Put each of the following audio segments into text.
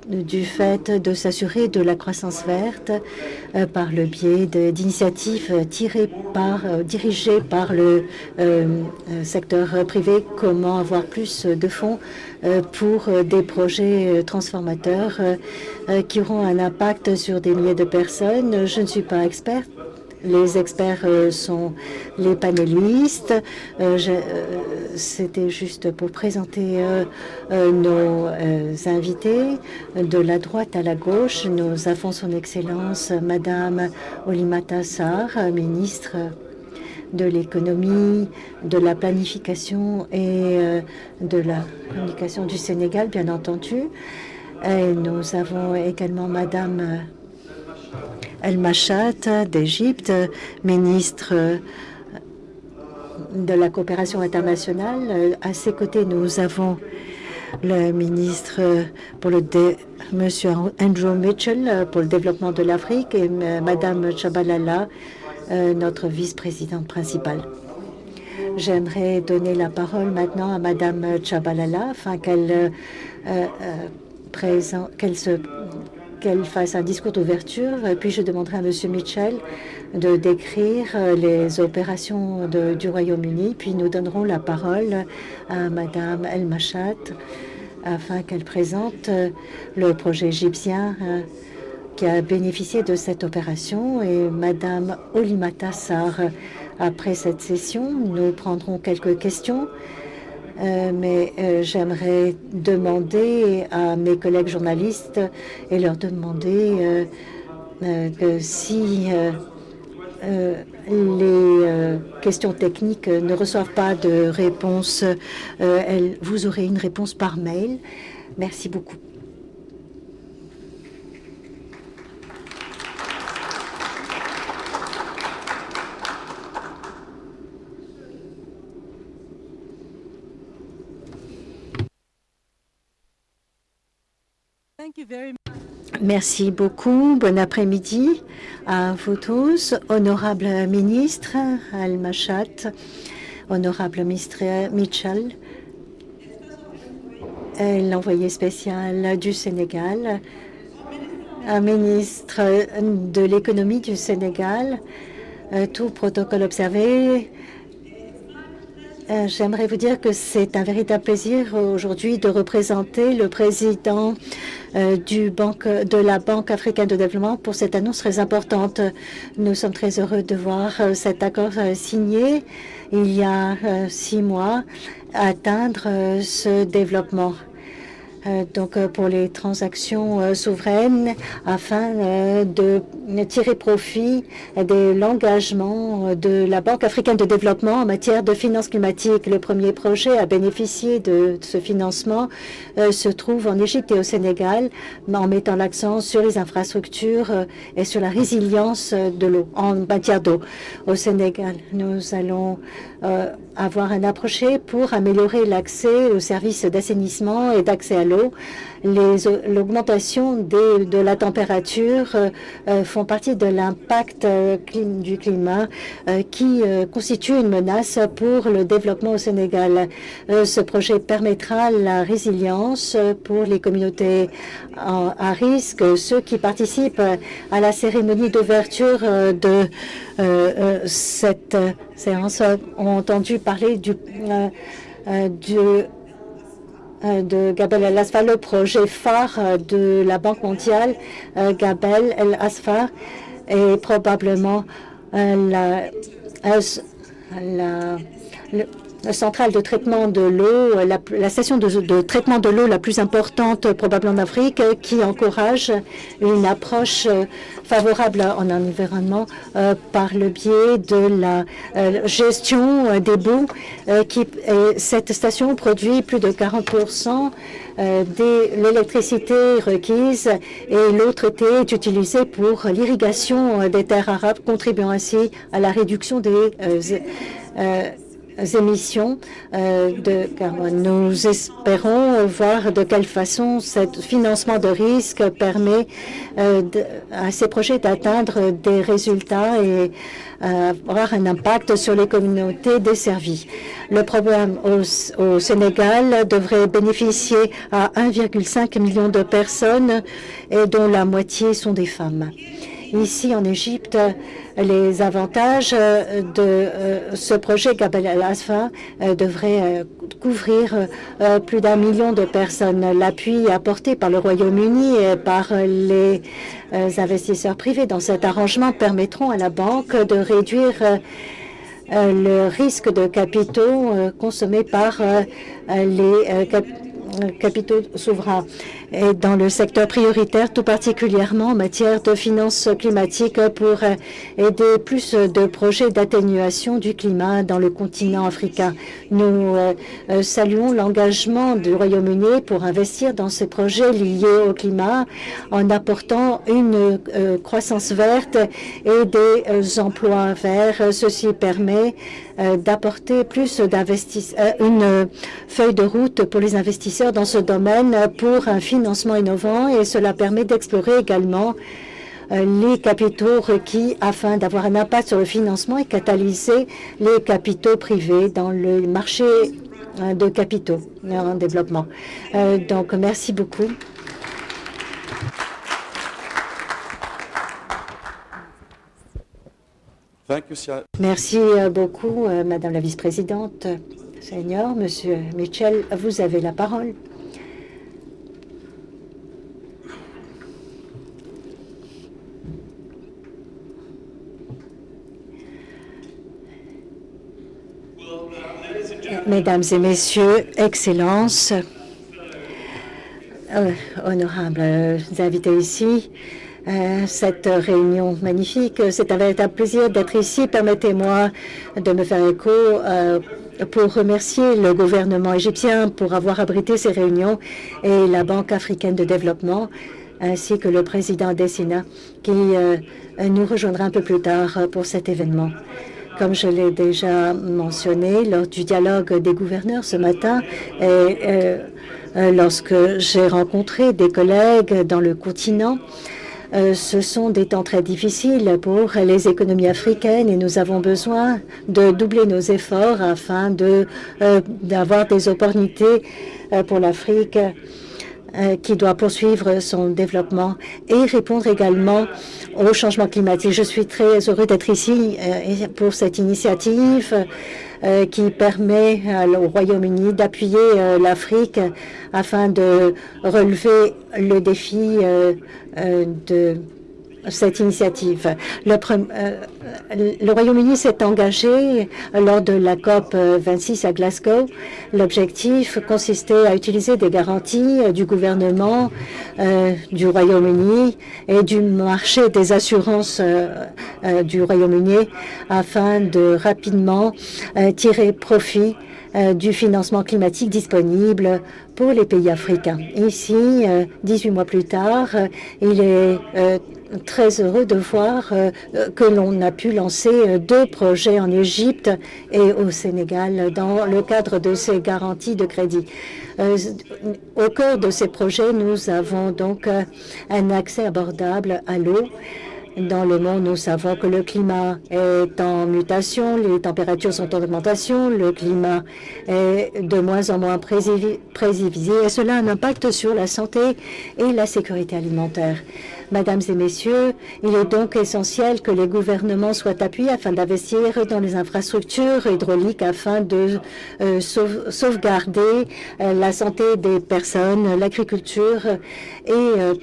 du fait de s'assurer de la croissance verte par le biais d'initiatives dirigées par le secteur privé, comment avoir plus de fonds pour des projets transformateurs qui auront un impact sur des milliers de personnes. Je ne suis pas experte. Les experts sont les panélistes. C'était juste pour présenter nos invités. De la droite à la gauche, nous avons son Excellence Madame Oulimata Sarr, ministre de l'économie, de la planification et de la communication du Sénégal, bien entendu. Et nous avons également Madame El Machat d'Égypte, ministre de la coopération internationale. À ses côtés, nous avons le ministre Monsieur Andrew Mitchell pour le développement de l'Afrique et Madame Tshabalala, notre vice-présidente principale. J'aimerais donner la parole maintenant à Madame Tshabalala afin qu'elle fasse un discours d'ouverture, puis je demanderai à M. Mitchell de décrire les opérations du Royaume-Uni, puis nous donnerons la parole à Mme El Machat afin qu'elle présente le projet égyptien qui a bénéficié de cette opération, et Mme Oulimata Sarr. Après cette session, nous prendrons quelques questions. Mais j'aimerais demander à mes collègues journalistes et leur demander si les questions techniques ne reçoivent pas de réponse, vous aurez une réponse par mail. Merci beaucoup. Merci beaucoup. Bon après-midi à vous tous. Honorable ministre Al Machat, honorable ministre Mitchell, l'envoyé spécial du Sénégal, un ministre de l'économie du Sénégal, tout protocole observé. J'aimerais vous dire que c'est un véritable plaisir aujourd'hui de représenter le président de la Banque africaine de développement pour cette annonce très importante. Nous sommes très heureux de voir cet accord signé il y a 6 mois atteindre ce développement. Donc pour les transactions souveraines, afin de tirer profit de l'engagement de la Banque africaine de développement en matière de finances climatiques. Le premier projet à bénéficier de ce financement se trouve en Égypte et au Sénégal, en mettant l'accent sur les infrastructures et sur la résilience de l'eau, en matière d'eau. Au Sénégal, nous allons avoir un approche pour améliorer l'accès aux services d'assainissement et d'accès à l'eau. L'augmentation de la température font partie de l'impact du climat qui constitue une menace pour le développement au Sénégal. Ce projet permettra la résilience pour les communautés à risque. Ceux qui participent à la cérémonie d'ouverture de cette séance ont entendu parler de Gabel El Asfar, le projet phare de la Banque mondiale. Gabel El Asfar est probablement la centrale de traitement de l'eau, la station de traitement de l'eau la plus importante probablement en Afrique, qui encourage une approche favorable en environnement par le biais de la gestion des boues. Cette station produit plus de 40% de l'électricité requise, et l'eau traitée est utilisée pour l'irrigation des terres arables, contribuant ainsi à la réduction des émissions de carbone. Nous espérons voir de quelle façon ce financement de risque permet à ces projets d'atteindre des résultats et avoir un impact sur les communautés desservies. Le programme au Sénégal devrait bénéficier à 1,5 million de personnes et dont la moitié sont des femmes. Ici, en Égypte, les avantages de ce projet Gabel al-Asfa devraient couvrir plus d'1 million de personnes. L'appui apporté par le Royaume-Uni et par les investisseurs privés dans cet arrangement permettront à la banque de réduire le risque de capitaux consommés par les capitaux souverains et dans le secteur prioritaire, tout particulièrement en matière de finances climatiques pour aider plus de projets d'atténuation du climat dans le continent africain. Nous saluons l'engagement du Royaume-Uni pour investir dans ces projets liés au climat en apportant une croissance verte et des emplois verts. Ceci permet d'apporter plus une feuille de route pour les investisseurs dans ce domaine pour un financement innovant et cela permet d'explorer également les capitaux requis afin d'avoir un impact sur le financement et catalyser les capitaux privés dans le marché de capitaux en développement. Donc, merci beaucoup. Merci beaucoup, Madame la Vice-présidente. Seigneur, Monsieur Mitchell, vous avez la parole. Mesdames et Messieurs, Excellences, honorables invités ici, cette réunion magnifique. C'est un véritable plaisir d'être ici. Permettez-moi de me faire écho pour remercier le gouvernement égyptien pour avoir abrité ces réunions et la Banque africaine de développement, ainsi que le président Dessina, qui nous rejoindra un peu plus tard pour cet événement. Comme je l'ai déjà mentionné lors du dialogue des gouverneurs ce matin et lorsque j'ai rencontré des collègues dans le continent, ce sont des temps très difficiles pour les économies africaines et nous avons besoin de doubler nos efforts afin d'avoir des opportunités pour l'Afrique qui doit poursuivre son développement et répondre également au changement climatique. Je suis très heureux d'être ici pour cette initiative qui permet au Royaume-Uni d'appuyer l'Afrique afin de relever le défi de cette initiative. Le Royaume-Uni s'est engagé lors de la COP 26 à Glasgow. L'objectif consistait à utiliser des garanties du gouvernement du Royaume-Uni et du marché des assurances du Royaume-Uni afin de rapidement tirer profit du financement climatique disponible pour les pays africains. Ici, 18 mois plus tard, il est très heureux de voir que l'on a pu lancer 2 projets en Égypte et au Sénégal dans le cadre de ces garanties de crédit. Au cœur de ces projets, nous avons donc un accès abordable à l'eau. Dans le monde, nous savons que le climat est en mutation, les températures sont en augmentation, le climat est de moins en moins prévisible et cela a un impact sur la santé et la sécurité alimentaire. Mesdames et Messieurs, il est donc essentiel que les gouvernements soient appuyés afin d'investir dans les infrastructures hydrauliques afin de sauvegarder la santé des personnes, l'agriculture et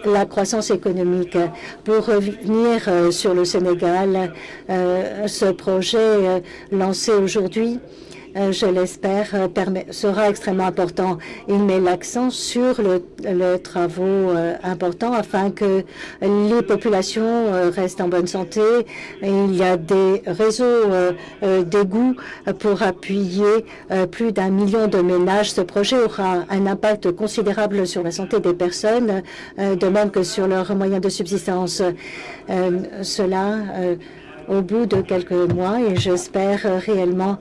la croissance économique. Pour revenir sur le Sénégal, ce projet lancé aujourd'hui, je l'espère, sera extrêmement important. Il met l'accent sur le travaux importants afin que les populations restent en bonne santé. Il y a des réseaux d'égouts pour appuyer plus d'1 million de ménages. Ce projet aura un impact considérable sur la santé des personnes, de même que sur leurs moyens de subsistance. Cela au bout de quelques mois et j'espère réellement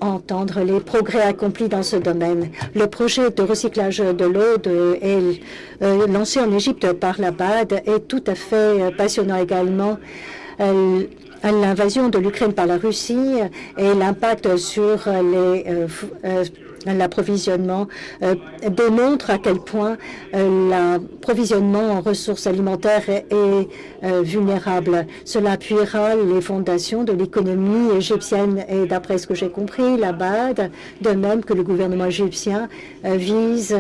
entendre les progrès accomplis dans ce domaine. Le projet de recyclage de l'eau lancé en Égypte par la BAD est tout à fait passionnant également. L'invasion de l'Ukraine par la Russie et l'impact sur l'approvisionnement démontre à quel point l'approvisionnement en ressources alimentaires est vulnérable. Cela appuiera les fondations de l'économie égyptienne et d'après ce que j'ai compris, la BAD, de même que le gouvernement égyptien, vise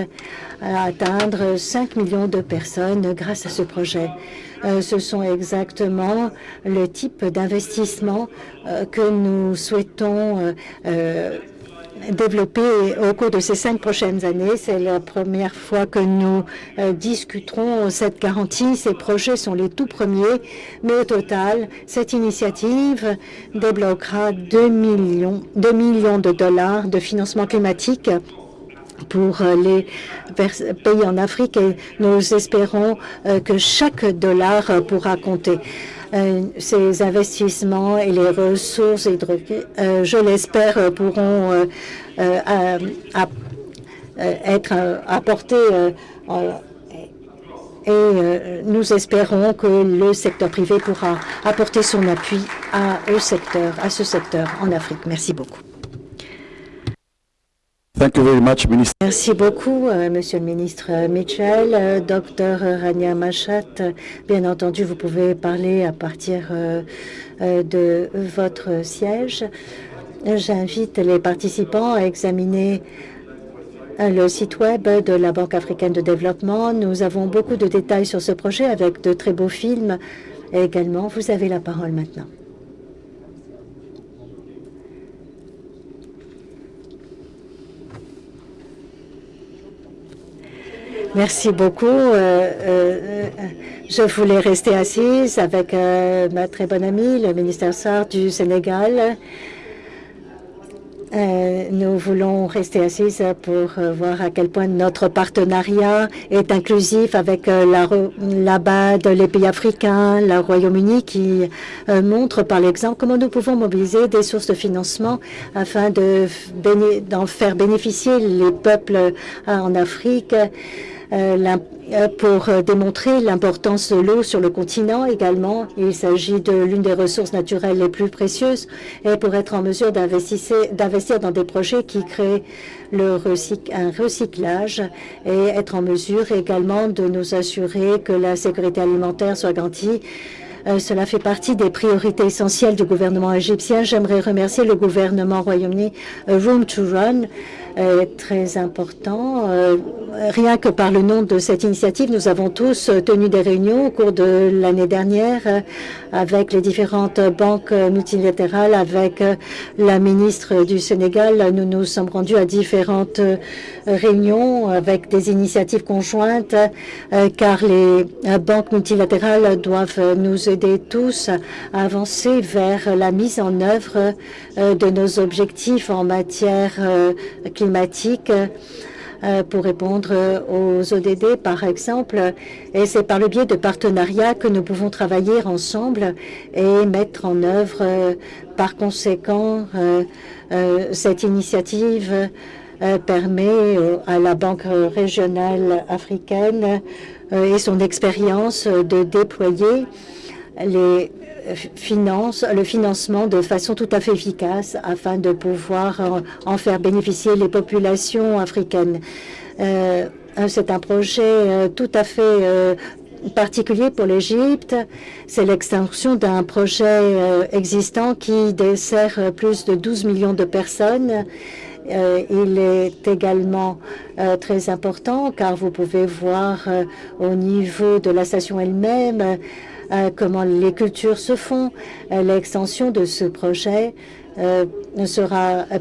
à atteindre 5 millions de personnes grâce à ce projet. Ce sont exactement le type d'investissement que nous souhaitons développer au cours de ces 5 prochaines années. C'est la première fois que nous discuterons cette garantie. Ces projets sont les tout premiers, mais au total, cette initiative débloquera 2 millions de dollars de financement climatique pour les pays en Afrique et nous espérons que chaque dollar pourra compter. Ces investissements et les ressources hydroélectriques, je l'espère, pourront être apportés et nous espérons que le secteur privé pourra apporter son appui à ce secteur en Afrique. Merci beaucoup. Thank you very much, Minister. Merci beaucoup, Monsieur le ministre Mitchell. Docteur Rania Machat, bien entendu, vous pouvez parler à partir de votre siège. J'invite les participants à examiner le site web de la Banque africaine de développement. Nous avons beaucoup de détails sur ce projet avec de très beaux films. Et également, vous avez la parole maintenant. Merci beaucoup. Je voulais rester assise avec ma très bonne amie, le ministre Sarr du Sénégal. Nous voulons rester assises pour voir à quel point notre partenariat est inclusif avec la BAD, les pays africains, le Royaume-Uni qui montre par l'exemple comment nous pouvons mobiliser des sources de financement afin d'en faire bénéficier les peuples en Afrique. Pour démontrer l'importance de l'eau sur le continent également. Il s'agit de l'une des ressources naturelles les plus précieuses et pour être en mesure d'investir dans des projets qui créent un recyclage et être en mesure également de nous assurer que la sécurité alimentaire soit garantie. Cela fait partie des priorités essentielles du gouvernement égyptien. J'aimerais remercier le gouvernement Royaume-Uni. Room to Run est très important. Rien que par le nom de cette initiative, nous avons tous tenu des réunions au cours de l'année dernière avec les différentes banques multilatérales, avec la ministre du Sénégal. Nous nous sommes rendus à différentes réunions avec des initiatives conjointes car les banques multilatérales doivent nous aider tous à avancer vers la mise en œuvre de nos objectifs en matière climatique pour répondre aux ODD, par exemple. Et c'est par le biais de partenariats que nous pouvons travailler ensemble et mettre en œuvre, par conséquent, cette initiative permet à la Banque régionale africaine et son expérience de déployer le financement de façon tout à fait efficace afin de pouvoir en faire bénéficier les populations africaines. C'est un projet tout à fait particulier pour l'Égypte. C'est l'extension d'un projet existant qui dessert plus de 12 millions de personnes. Il est également très important car vous pouvez voir au niveau de la station elle-même comment les cultures se font. L'extension de ce projet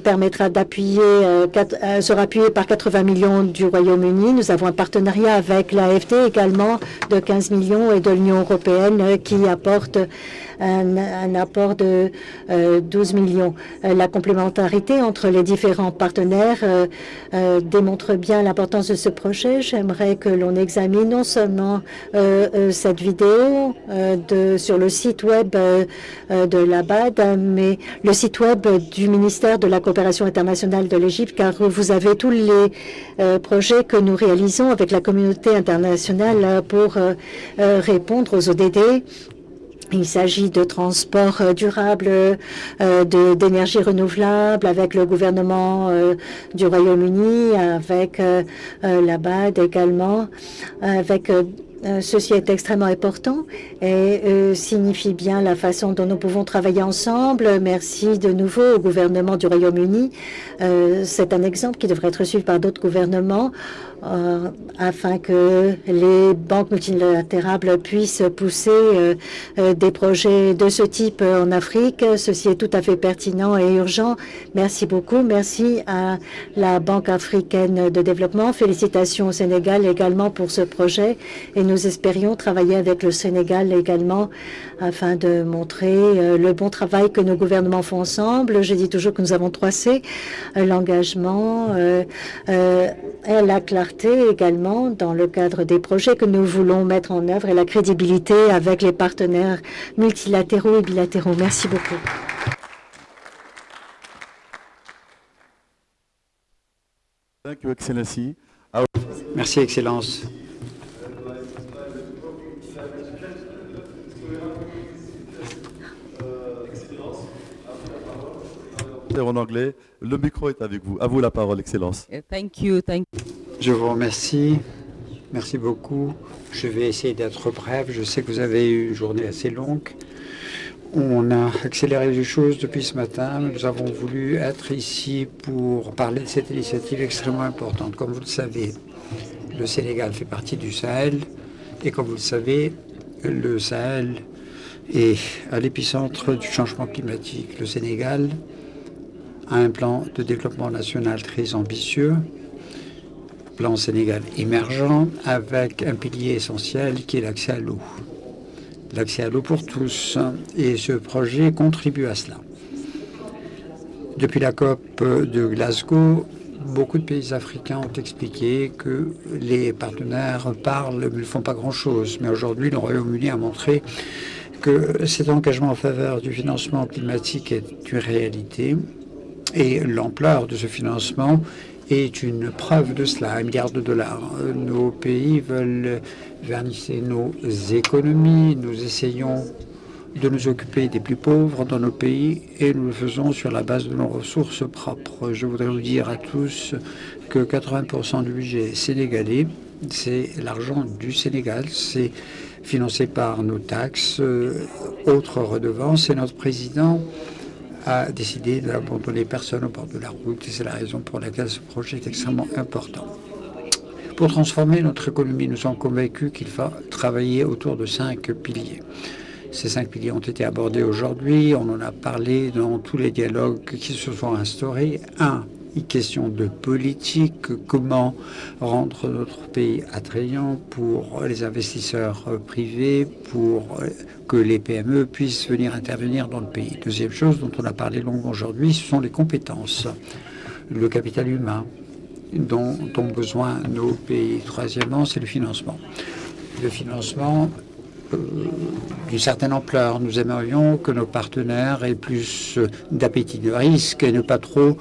permettra d'appuyer, sera appuyé par 80 millions du Royaume-Uni. Nous avons un partenariat avec l'AFD également de 15 millions et de l'Union européenne qui apporte un apport de 12 millions. La complémentarité entre les différents partenaires démontre bien l'importance de ce projet. J'aimerais que l'on examine non seulement cette vidéo sur le site web de l'ABAD, mais le site web du ministère de la Coopération internationale de l'Égypte, car vous avez tous les projets que nous réalisons avec la communauté internationale pour répondre aux ODD. Il s'agit de transport durable, d'énergie renouvelable avec le gouvernement du Royaume-Uni, avec la BAD également, avec ceci est extrêmement important et signifie bien la façon dont nous pouvons travailler ensemble. Merci de nouveau au gouvernement du Royaume-Uni. C'est un exemple qui devrait être suivi par d'autres gouvernements afin que les banques multilatérales puissent pousser des projets de ce type en Afrique. Ceci est tout à fait pertinent et urgent. Merci beaucoup. Merci à la Banque africaine de développement. Félicitations au Sénégal également pour ce projet et nous espérions travailler avec le Sénégal également afin de montrer le bon travail que nos gouvernements font ensemble. Je dis toujours que nous avons 3 C, l'engagement, la clarté également dans le cadre des projets que nous voulons mettre en œuvre et la crédibilité avec les partenaires multilatéraux et bilatéraux. Merci beaucoup. Thank you, Excellency. Merci, Excellence. En anglais, le micro est avec vous. À vous la parole, Excellence. Thank you. Je vous remercie. Merci beaucoup. Je vais essayer d'être bref. Je sais que vous avez eu une journée assez longue. On a accéléré les choses depuis ce matin. Nous avons voulu être ici pour parler de cette initiative extrêmement importante. Comme vous le savez, le Sénégal fait partie du Sahel. Et comme vous le savez, le Sahel est à l'épicentre du changement climatique. Le Sénégal a un plan de développement national très ambitieux, plan Sénégal émergent, avec un pilier essentiel qui est l'accès à l'eau. L'accès à l'eau pour tous. Et ce projet contribue à cela. Depuis la COP de Glasgow, beaucoup de pays africains ont expliqué que les partenaires parlent mais ne font pas grand-chose. Mais aujourd'hui, le Royaume-Uni a montré que cet engagement en faveur du financement climatique est une réalité. Et l'ampleur de ce financement est une preuve de cela, 1 milliard de dollars. Nos pays veulent vernisser nos économies. Nous essayons de nous occuper des plus pauvres dans nos pays et nous le faisons sur la base de nos ressources propres. Je voudrais vous dire à tous que 80% du budget sénégalais, c'est l'argent du Sénégal. C'est financé par nos taxes, autres redevances. Et notre président a décidé d'abandonner personne au bord de la route et c'est la raison pour laquelle ce projet est extrêmement important. Pour transformer notre économie, nous sommes convaincus qu'il faut travailler autour de 5 piliers. Ces 5 piliers ont été abordés aujourd'hui, on en a parlé dans tous les dialogues qui se sont instaurés. Une question de politique, comment rendre notre pays attrayant pour les investisseurs privés, pour que les PME puissent venir intervenir dans le pays. Deuxième chose dont on a parlé longuement aujourd'hui, ce sont les compétences, le capital humain dont ont besoin nos pays. Troisièmement, c'est le financement. Le financement d'une certaine ampleur. Nous aimerions que nos partenaires aient plus d'appétit de risque et ne pas trop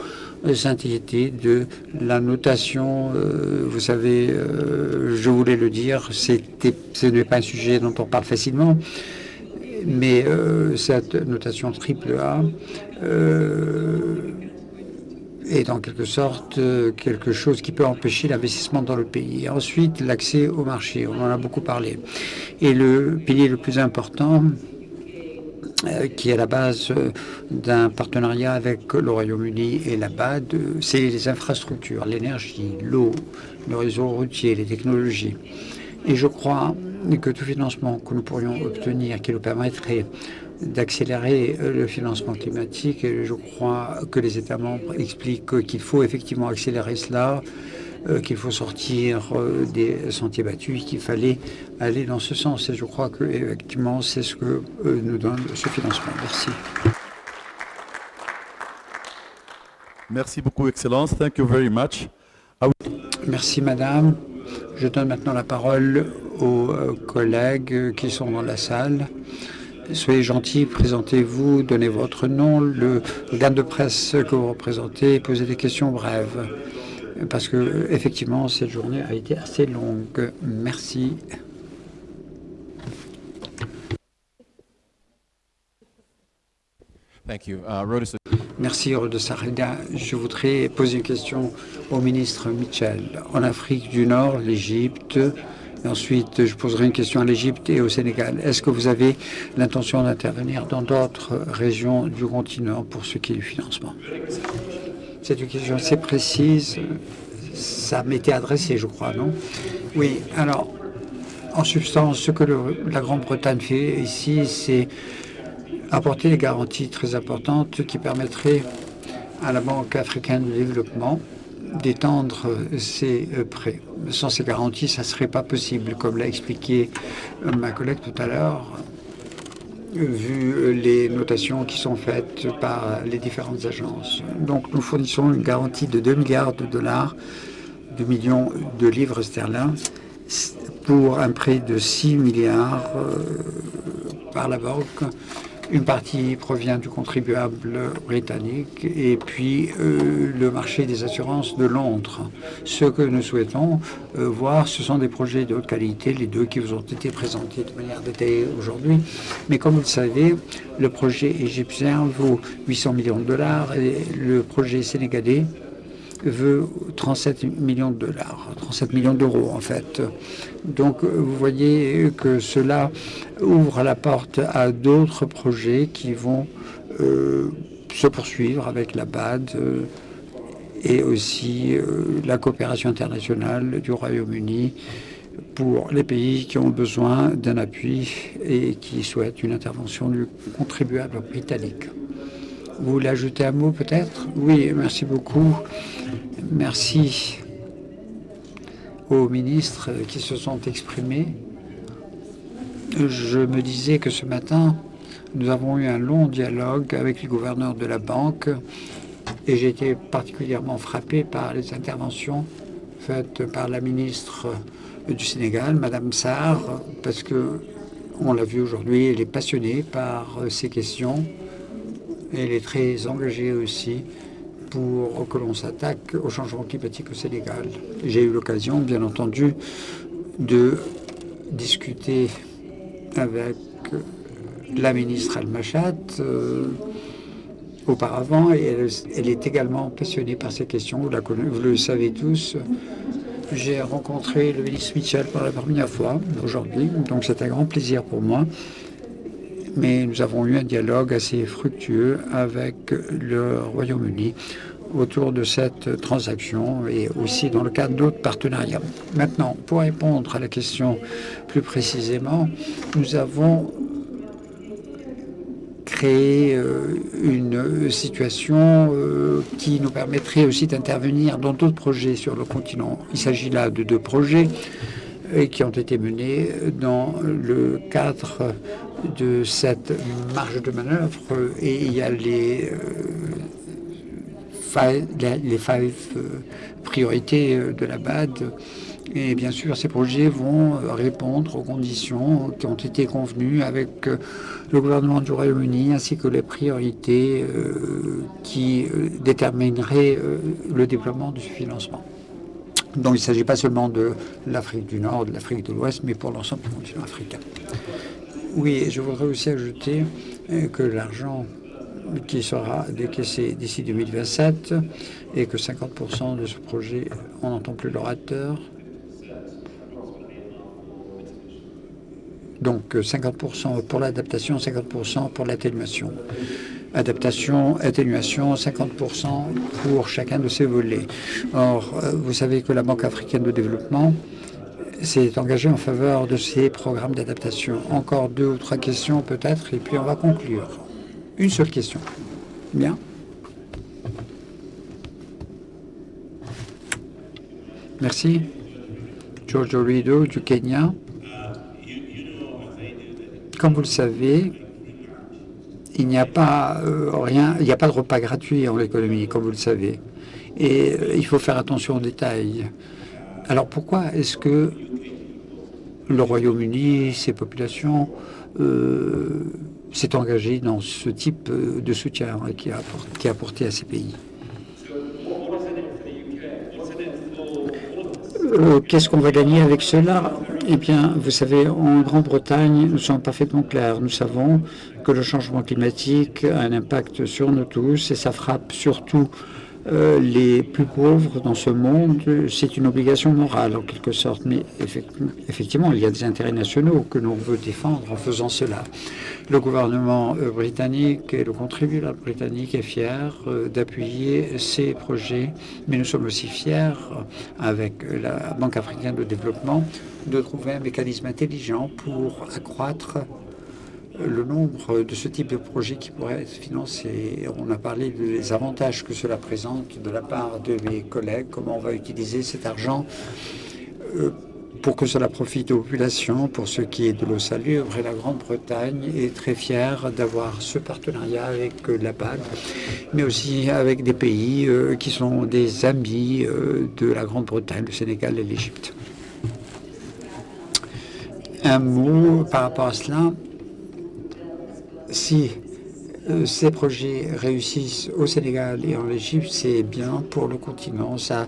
s'inquiéter de la notation. Vous savez, je voulais le dire, ce n'est pas un sujet dont on parle facilement, mais cette notation AAA est en quelque sorte quelque chose qui peut empêcher l'investissement dans le pays. Et ensuite, l'accès au marché, on en a beaucoup parlé. Et le pilier le plus important, qui est à la base d'un partenariat avec le Royaume-Uni et la BAD, c'est les infrastructures, l'énergie, l'eau, le réseau routier, les technologies. Et je crois que tout financement que nous pourrions obtenir qui nous permettrait d'accélérer le financement climatique, et je crois que les États membres expliquent qu'il faut effectivement accélérer cela, qu'il faut sortir des sentiers battus, qu'il fallait aller dans ce sens. Et je crois que effectivement, c'est ce que nous donne ce financement. Merci. Merci beaucoup, Excellence. Thank you very much. Merci, Madame. Je donne maintenant la parole aux collègues qui sont dans la salle. Soyez gentils, présentez-vous, donnez votre nom, le organe de presse que vous représentez, posez des questions brèves. Parce que, effectivement, cette journée a été assez longue. Merci. Thank you. Merci, Rhoda Sarida. Je voudrais poser une question au ministre Mitchell. En Afrique du Nord, l'Égypte, et ensuite je poserai une question à l'Égypte et au Sénégal. Est-ce que vous avez l'intention d'intervenir dans d'autres régions du continent pour ce qui est du financement? C'est une question assez précise. Ça m'était adressé, je crois, non? Oui, alors, en substance, ce que la Grande-Bretagne fait ici, c'est apporter des garanties très importantes qui permettraient à la Banque africaine de développement d'étendre ses prêts. Sans ces garanties, ça ne serait pas possible, comme l'a expliqué ma collègue tout à l'heure, vu les notations qui sont faites par les différentes agences. Donc nous fournissons une garantie de 2 milliards de dollars, 2 millions de livres sterling, pour un prêt de 6 milliards par la banque. Une partie provient du contribuable britannique et puis le marché des assurances de Londres. Ce que nous souhaitons voir, ce sont des projets de haute qualité, les deux qui vous ont été présentés de manière détaillée aujourd'hui. Mais comme vous le savez, le projet égyptien vaut 800 millions de dollars et le projet sénégalais veut 37 millions de dollars, 37 millions d'euros en fait. Donc vous voyez que cela ouvre la porte à d'autres projets qui vont se poursuivre avec la BAD et aussi la coopération internationale du Royaume-Uni pour les pays qui ont besoin d'un appui et qui souhaitent une intervention du contribuable britannique. Vous voulez ajouter un mot peut-être? Oui, merci beaucoup. Merci aux ministres qui se sont exprimés. Je me disais que ce matin, nous avons eu un long dialogue avec le gouverneur de la banque et j'ai été particulièrement frappé par les interventions faites par la ministre du Sénégal, Madame Sarr, parce que on l'a vu aujourd'hui, elle est passionnée par ces questions. Elle est très engagée aussi pour que l'on s'attaque au changement climatique au Sénégal. J'ai eu l'occasion, bien entendu, de discuter avec la ministre Al-Machat auparavant, et elle est également passionnée par ces questions. Vous le savez tous. J'ai rencontré le ministre Mitchell pour la première fois aujourd'hui, donc c'est un grand plaisir pour moi. Mais nous avons eu un dialogue assez fructueux avec le Royaume-Uni autour de cette transaction et aussi dans le cadre d'autres partenariats. Maintenant, pour répondre à la question plus précisément, nous avons créé une situation qui nous permettrait aussi d'intervenir dans d'autres projets sur le continent. Il s'agit là de 2 projets qui ont été menés dans le cadre de cette marge de manœuvre et il y a les 5 priorités de la BAD et bien sûr ces projets vont répondre aux conditions qui ont été convenues avec le gouvernement du Royaume-Uni ainsi que les priorités qui détermineraient le développement de ce financement. Donc il ne s'agit pas seulement de l'Afrique du Nord, de l'Afrique de l'Ouest, mais pour l'ensemble du continent africain. Oui, je voudrais aussi ajouter que l'argent qui sera décaissé d'ici 2027 et que 50% de ce projet, on n'entend plus l'orateur. Donc 50% pour l'adaptation, 50% pour l'atténuation. Adaptation, atténuation, 50% pour chacun de ces volets. Or, vous savez que la Banque africaine de développement s'est engagée en faveur de ces programmes d'adaptation. Encore 2 ou 3 questions peut-être, et puis on va conclure. Une seule question. Bien. Merci. Giorgio Rido du Kenya. Comme vous le savez, il n'y a pas il n'y a pas de repas gratuit en économie, comme vous le savez. Et il faut faire attention aux détails. Alors pourquoi est-ce que le Royaume-Uni, ses populations, s'est engagé dans ce type de soutien qui a apporté à ces pays? Qu'est-ce qu'on va gagner avec cela? Eh bien, vous savez, en Grande-Bretagne, nous sommes parfaitement clairs. Nous savons que le changement climatique a un impact sur nous tous et ça frappe surtout les plus pauvres dans ce monde. C'est une obligation morale en quelque sorte, mais effectivement, il y a des intérêts nationaux que l'on veut défendre en faisant cela. Le gouvernement britannique et le contribuable britannique est fier d'appuyer ces projets, mais nous sommes aussi fiers, avec la Banque africaine de développement, de trouver un mécanisme intelligent pour accroître le nombre de ce type de projets qui pourraient être financés. On a parlé des avantages que cela présente de la part de mes collègues, comment on va utiliser cet argent pour que cela profite aux populations, pour ce qui est de l'eau salubre. Et la Grande-Bretagne est très fière d'avoir ce partenariat avec la BAD, mais aussi avec des pays qui sont des amis de la Grande-Bretagne, le Sénégal et l'Égypte. Un mot par rapport à cela. Si ces projets réussissent au Sénégal et en Égypte, c'est bien pour le continent. Ça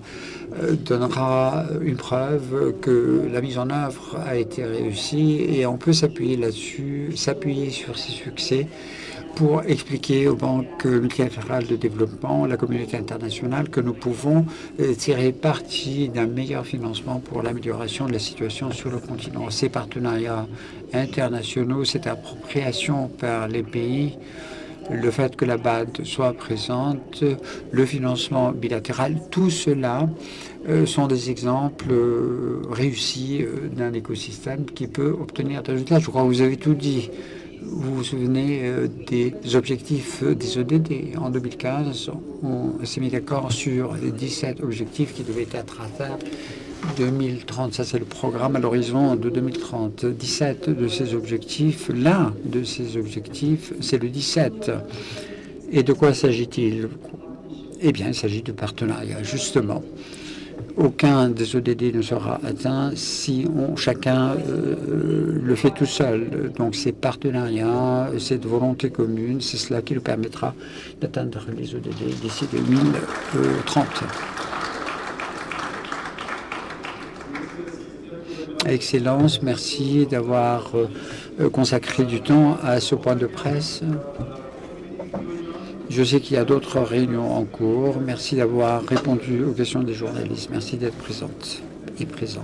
donnera une preuve que la mise en œuvre a été réussie et on peut s'appuyer là-dessus, s'appuyer sur ces succès pour expliquer aux banques multilatérales de développement, la communauté internationale, que nous pouvons tirer parti d'un meilleur financement pour l'amélioration de la situation sur le continent. Ces partenariats internationaux, cette appropriation par les pays, le fait que la BAD soit présente, le financement bilatéral, tout cela sont des exemples réussis d'un écosystème qui peut obtenir des résultats. Je crois que vous avez tout dit. Vous vous souvenez des objectifs des ODD. En 2015, on s'est mis d'accord sur les 17 objectifs qui devaient être atteints 2030. Ça, c'est le programme à l'horizon de 2030. 17 de ces objectifs, l'un de ces objectifs, c'est le 17. Et de quoi s'agit-il? Eh bien, il s'agit de partenariat, justement. Aucun des ODD ne sera atteint si chacun le fait tout seul. Donc ces partenariats, cette volonté commune, c'est cela qui nous permettra d'atteindre les ODD d'ici 2030. Excellence, merci d'avoir consacré du temps à ce point de presse. Je sais qu'il y a d'autres réunions en cours. Merci d'avoir répondu aux questions des journalistes. Merci d'être présente et présent.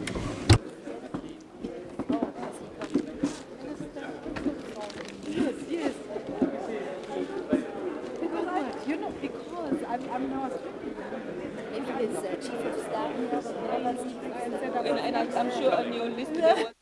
I'm sure on your list.